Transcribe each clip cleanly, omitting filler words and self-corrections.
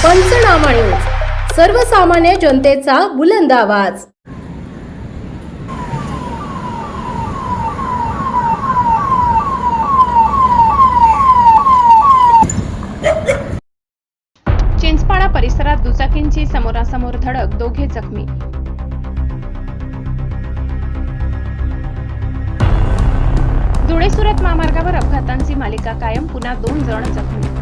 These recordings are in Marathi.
पंचनामा न्यूज, सर्वसामान्य जनतेचा बुलंद आवाज। चिंचपाडा परिसरात दुचाकींची समोरासमोर धडक, दोघे जखमी। धुळे सुरत महामार्गावर अपघातांची मालिका कायम, पुन्हा 2 जण जखमी।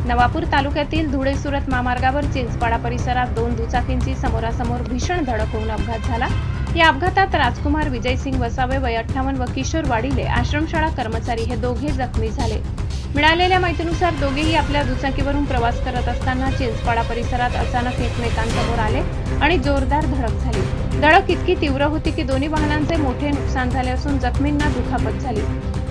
नवापूर तालुक्यातील धुळे सुरत महामार्गावर चिंचपाडा परिसरात 2 दुचाकींची समोरासमोर भीषण धडक होऊन अपघात झाला। या अपघातात राजकुमार विजयसिंग वसावे वय 58 व किशोर वाडिले आश्रमशाळा कर्मचारी हे दोघे जखमी झाले। मिळालेल्या माहितीनुसार दोघेही आपल्या दुचाकीवरून प्रवास करत असताना चिंचपाडा परिसरात अचानक एकमेकांसमोर आले आणि जोरदार धडक झाली। धडक इतकी तीव्र होती की दोन्ही वाहनांचे मोठे नुकसान झाले असून जखमींना दुखापत झाली।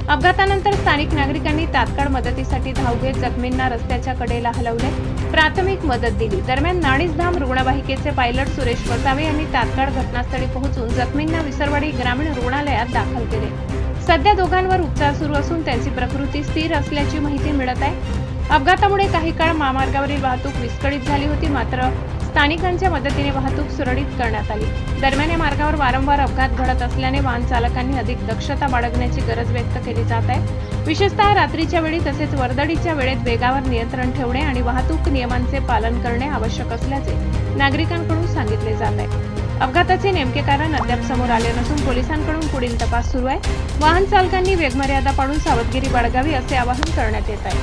अपघातानंतर स्थानिक नागरिकांनी तात्काळ मदतीसाठी धाव घेत जखमींना रस्त्याच्या कडेला हलवले, प्राथमिक मदत दिली। दरम्यान नाणीसधाम रुग्णवाहिकेचे पायलट सुरेश वसावे यांनी तात्काळ घटनास्थळी पोहोचून जखमींना विसरवाडी ग्रामीण रुग्णालयात दाखल केले। सध्या दोघांवर उपचार सुरू असून त्यांची प्रकृती स्थिर असल्याची माहिती मिळत आहे। अपघातामुळे काही काळ महामार्गावरील वाहतूक विस्कळीत झाली होती, मात्र स्थानिकांच्या मदतीने वाहतूक सुरळीत करण्यात आली। दरम्यान या मार्गावर वारंवार अपघात घडत असल्याने वाहन चालकांनी अधिक दक्षता बाळगण्याची गरज व्यक्त केली जात आहे। विशेषतः रात्रीच्या वेळी तसेच वर्दळीच्या वेळेत वेगावर नियंत्रण ठेवणे आणि वाहतूक नियमांचे पालन करणे आवश्यक असल्याचे नागरिकांकडून सांगितले जात आहे। अपघाताचे नेमके कारण अद्याप समोर आले नसून पोलिसांकडून पुढील तपास सुरू आहे। वाहन चालकांनी वेगमर्यादा पाळून सावधगिरी बाळगावी असे आवाहन करण्यात येत आहे।